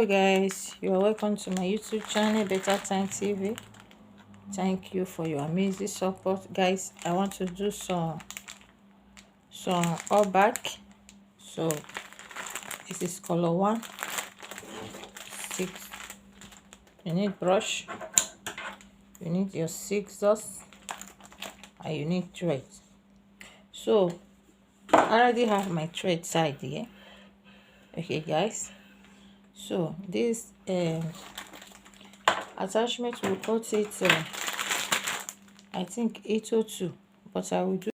Hello guys, you are welcome to my YouTube channel Better Time TV. Thank you for your amazing support guys. I want to do some all back. So this is color 1 6. You need brush, you need your scissors, and you need thread. So I already have my thread side here. Okay guys, so this attachment will cut it I think 802, but I will do